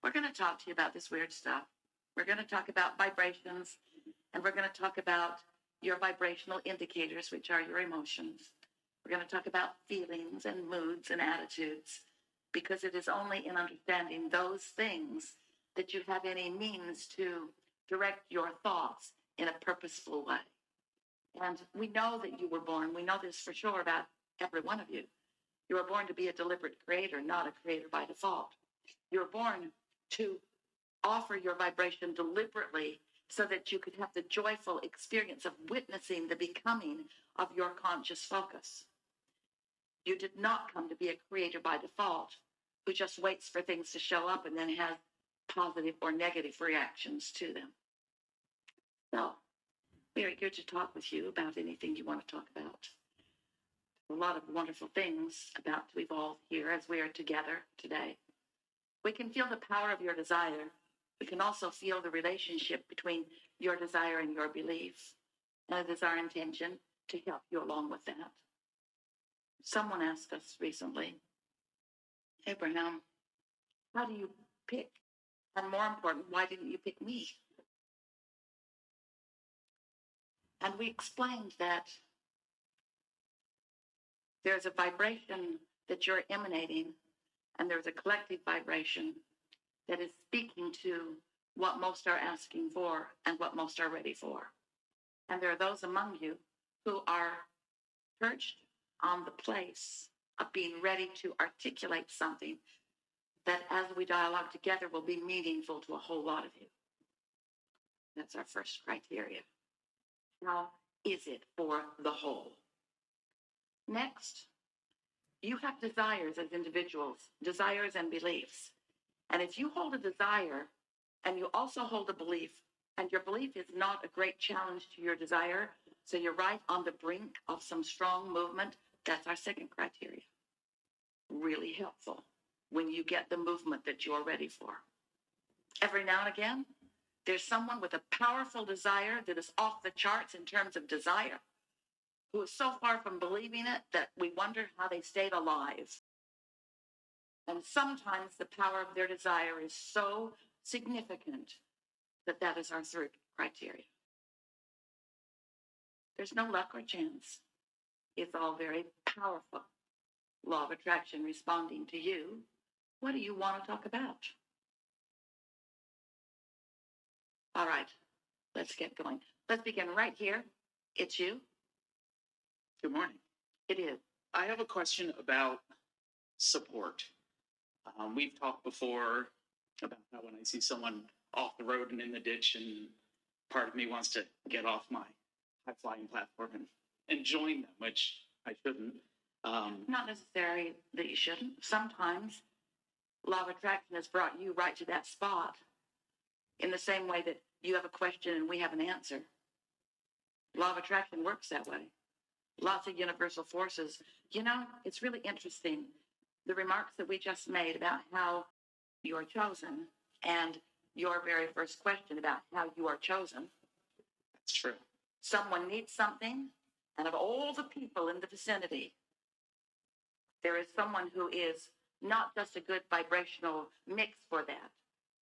we're going to talk to you about this weird stuff. We're going to talk about vibrations, and we're going to talk about your vibrational indicators, which are your emotions. We're going to talk about feelings and moods and attitudes, because it is only in understanding those things that you have any means to direct your thoughts in a purposeful way. And we know that you were born, we know this for sure about every one of you. You were born to be a deliberate creator, not a creator by default. You were born to offer your vibration deliberately so that you could have the joyful experience of witnessing the becoming of your conscious focus. You did not come to be a creator by default who just waits for things to show up and then has positive or negative reactions to them. So, we are here to talk with you about anything you want to talk about. A lot of wonderful things about to evolve here as we are together today. We can feel the power of your desire. We can also feel the relationship between your desire and your belief. And it is our intention to help you along with that. Someone asked us recently, Abraham, how do you pick? And more important, why didn't you pick me? And we explained that there's a vibration that you're emanating, and there's a collective vibration that is speaking to what most are asking for and what most are ready for. And there are those among you who are perched on the place of being ready to articulate something that as we dialogue together will be meaningful to a whole lot of you. That's our first criteria. How is it for the whole? Next, you have desires as individuals, desires and beliefs. And if you hold a desire and you also hold a belief, and your belief is not a great challenge to your desire, so you're right on the brink of some strong movement, that's our second criteria. Really helpful when you get the movement that you're ready for. Every now and again, there's someone with a powerful desire that is off the charts in terms of desire, who is so far from believing it that we wonder how they stayed alive. And sometimes the power of their desire is so significant that that is our third criteria. There's no luck or chance. It's all very powerful. Law of attraction responding to you. What do you want to talk about? All right, let's get going. Let's begin right here. It's you. Good morning. It is. I have a question about support. We've talked before about how when I see someone off the road and in the ditch, and part of me wants to get off my high-flying platform and join them, which I shouldn't. Not necessarily that you shouldn't. Sometimes law of attraction has brought you right to that spot in the same way that you have a question and we have an answer. Law of attraction works that way. Lots of universal forces. You know, it's really interesting, the remarks that we just made about how you are chosen and your very first question about how you are chosen. That's true. Someone needs something, and of all the people in the vicinity, there is someone who is not just a good vibrational mix for that,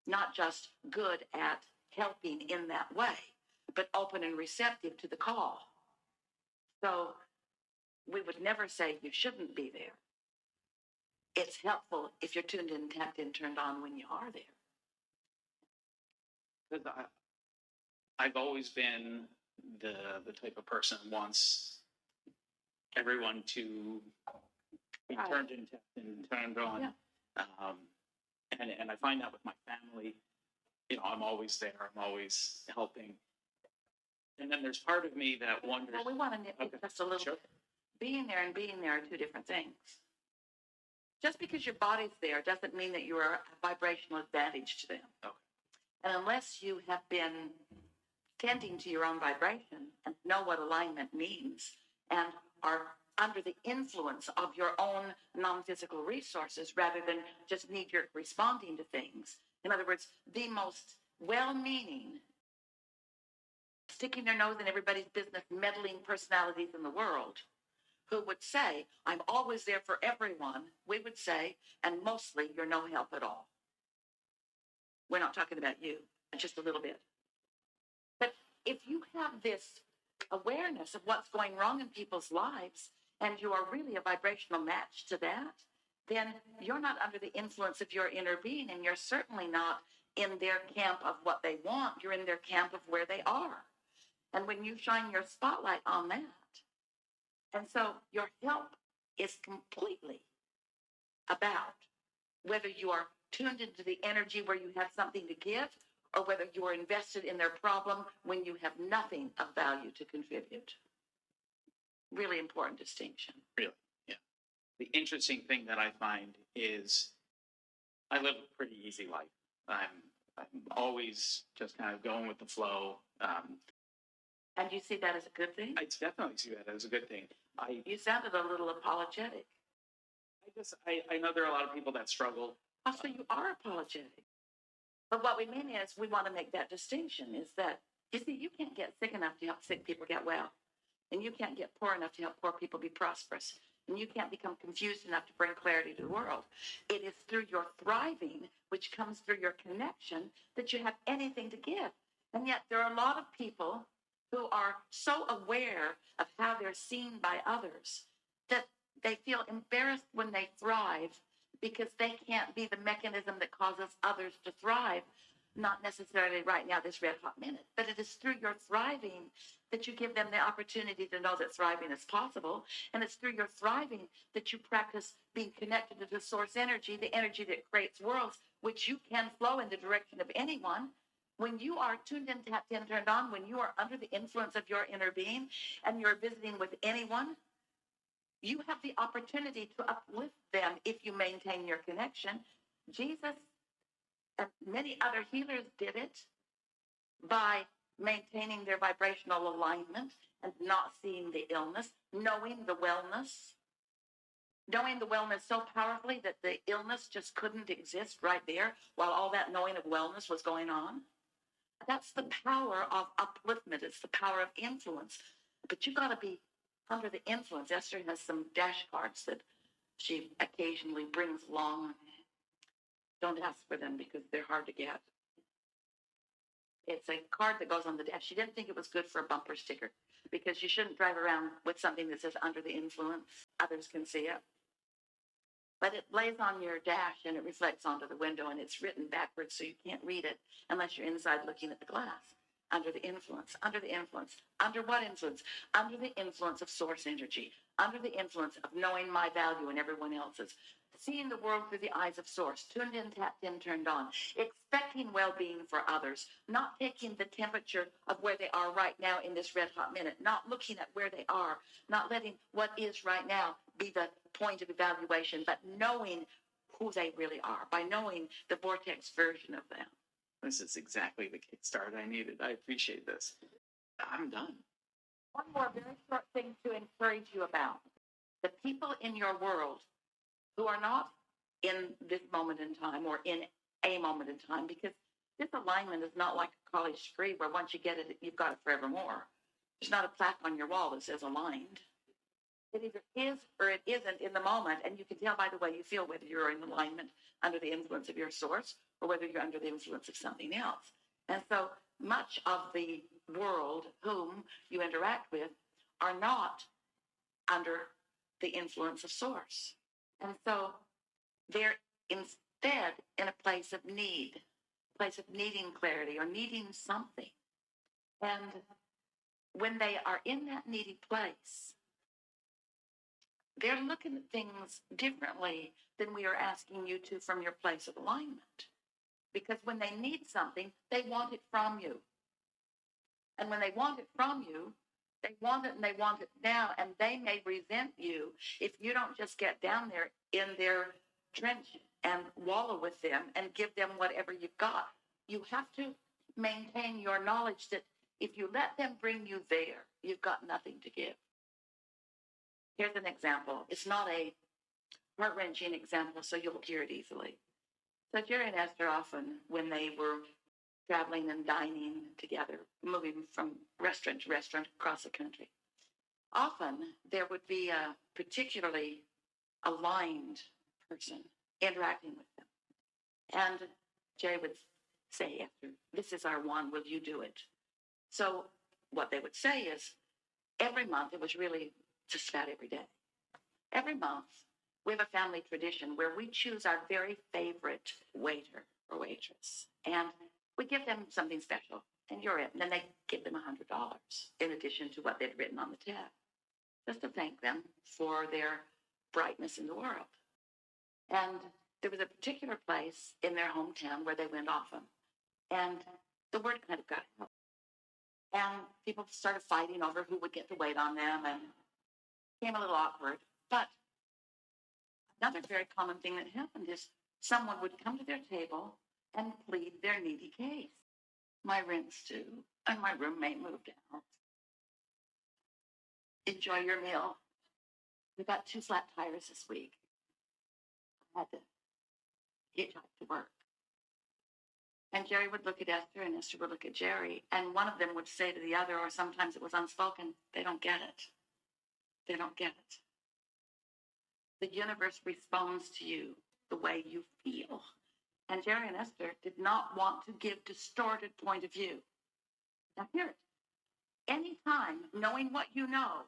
not just good at helping in that way, but open and receptive to the call. So we would never say you shouldn't be there. It's helpful if you're tuned in, tapped in, turned on when you are there. Because I've always been the type of person who wants everyone to be turned in, tapped in, turned on. Yeah. And I find that with my family, you know, I'm always there. I'm always helping. And then there's part of me that wonders. Well, we want to nitpick just a little bit. Being there and being there are two different things. Just because your body's there doesn't mean that you are a vibrational advantage to them. Okay. And unless you have been tending to your own vibration and know what alignment means and are under the influence of your own non-physical resources rather than just knee-jerk responding to things. In other words, the most well-meaning, sticking their nose in everybody's business, meddling personalities in the world, who would say, I'm always there for everyone, we would say, and mostly you're no help at all. We're not talking about you, just a little bit. But if you have this awareness of what's going wrong in people's lives, and you are really a vibrational match to that, then you're not under the influence of your inner being, and you're certainly not in their camp of what they want. You're in their camp of where they are. And when you shine your spotlight on that, and so your help is completely about whether you are tuned into the energy where you have something to give, or whether you are invested in their problem when you have nothing of value to contribute. Really important distinction. Really, yeah. The interesting thing that I find is I live a pretty easy life. I'm always just kind of going with the flow. And you see that as a good thing? I definitely see that as a good thing. You sounded a little apologetic. I know there are a lot of people that struggle. Oh, so you are apologetic. But what we mean is we want to make that distinction is that, you see, you can't get sick enough to help sick people get well. And you can't get poor enough to help poor people be prosperous. And you can't become confused enough to bring clarity to the world. It is through your thriving, which comes through your connection, that you have anything to give. And yet there are a lot of people who are so aware of how they're seen by others that they feel embarrassed when they thrive because they can't be the mechanism that causes others to thrive. Not necessarily right now, this red hot minute, but it is through your thriving that you give them the opportunity to know that thriving is possible. And it's through your thriving that you practice being connected to the source energy, the energy that creates worlds, which you can flow in the direction of anyone. When you are tuned in, tapped in, turned on, when you are under the influence of your inner being and you're visiting with anyone, you have the opportunity to uplift them if you maintain your connection. Jesus and many other healers did it by maintaining their vibrational alignment and not seeing the illness, knowing the wellness so powerfully that the illness just couldn't exist right there while all that knowing of wellness was going on. That's the power of upliftment. It's the power of influence. But you've got to be under the influence. Esther has some dash cards that she occasionally brings along. Don't ask for them because they're hard to get. It's a card that goes on the dash. She didn't think it was good for a bumper sticker because you shouldn't drive around with something that says under the influence. Others can see it. But it lays on your dash and it reflects onto the window and it's written backwards so you can't read it unless you're inside looking at the glass. Under the influence, under the influence. Under what influence? Under the influence of source energy. Under the influence of knowing my value and everyone else's. Seeing the world through the eyes of source. Tuned in, tapped in, turned on. Expecting well-being for others. Not taking the temperature of where they are right now in this red hot minute. Not looking at where they are. Not letting what is right now be the point of evaluation. But knowing who they really are. By knowing the vortex version of them. This is exactly the kickstart I needed. I appreciate this. I'm done. One more very short thing to encourage you about. The people in your world who are not in this moment in time or in a moment in time, because this alignment is not like a college degree where once you get it, you've got it forevermore. There's not a plaque on your wall that says aligned. It either is or it isn't in the moment, and you can tell by the way you feel whether you're in alignment under the influence of your source or whether you're under the influence of something else. And so much of the world whom you interact with are not under the influence of source. And so they're instead in a place of need, a place of needing clarity or needing something. And when they are in that needy place, they're looking at things differently than we are asking you to from your place of alignment. Because when they need something, they want it from you. And when they want it from you, they want it and they want it now. And they may resent you if you don't just get down there in their trench and wallow with them and give them whatever you've got. You have to maintain your knowledge that if you let them bring you there, you've got nothing to give. Here's an example. It's not a heart-wrenching example, so you'll hear it easily. So Jerry and Esther often, when they were traveling and dining together, moving from restaurant to restaurant across the country, often there would be a particularly aligned person interacting with them. And Jerry would say, Esther, this is our one, will you do it? So what they would say is every month, it was really just about every day. Every month, we have a family tradition where we choose our very favorite waiter or waitress, and we give them something special, and you're it. And then they give them $100 in addition to what they'd written on the tab, just to thank them for their brightness in the world. And there was a particular place in their hometown where they went often, and the word kind of got out. And people started fighting over who would get to wait on them, and it became a little awkward. But another very common thing that happened is someone would come to their table and plead their needy case. My rent's due, and my roommate moved out. Enjoy your meal. We got 2 flat tires this week. I had to hitchhike to work. And Jerry would look at Esther, and Esther would look at Jerry, and one of them would say to the other, or sometimes it was unspoken, they don't get it. They don't get it. The universe responds to you the way you feel. And Jerry and Esther did not want to give distorted point of view. Now hear it. Anytime, knowing what you know,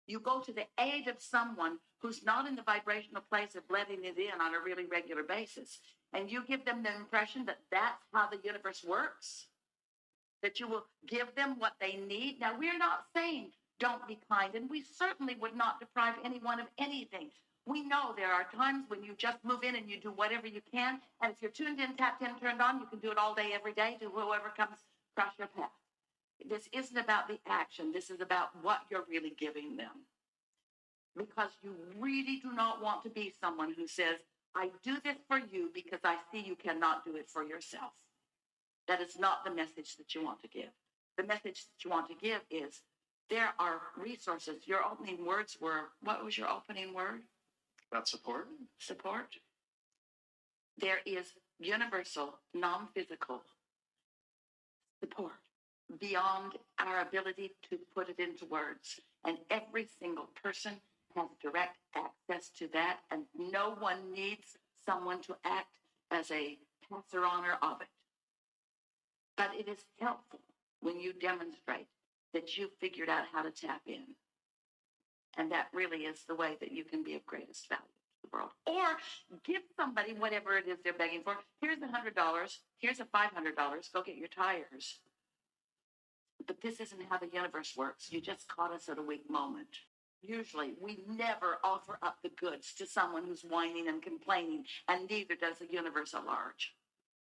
you go to the aid of someone who's not in the vibrational place of letting it in on a really regular basis, and you give them the impression that that's how the universe works, that you will give them what they need. Now, we're not saying don't be kind, and we certainly would not deprive anyone of anything. We know there are times when you just move in and you do whatever you can, and if you're tuned in, tapped in, turned on, you can do it all day, every day, to whoever comes across your path. This isn't about the action. This is about what you're really giving them. Because you really do not want to be someone who says, I do this for you because I see you cannot do it for yourself. That is not the message that you want to give. The message that you want to give is, there are resources. Your opening words were, what was your opening word? About support. Support. There is universal, non-physical support beyond our ability to put it into words. And every single person has direct access to that, and no one needs someone to act as a passer-on of it. But it is helpful when you demonstrate that you figured out how to tap in. And that really is the way that you can be of greatest value to the world. Or give somebody whatever it is they're begging for. Here's $100. Here's a $500. Go get your tires. But this isn't how the universe works. You just caught us at a weak moment. Usually, we never offer up the goods to someone who's whining and complaining, and neither does the universe at large.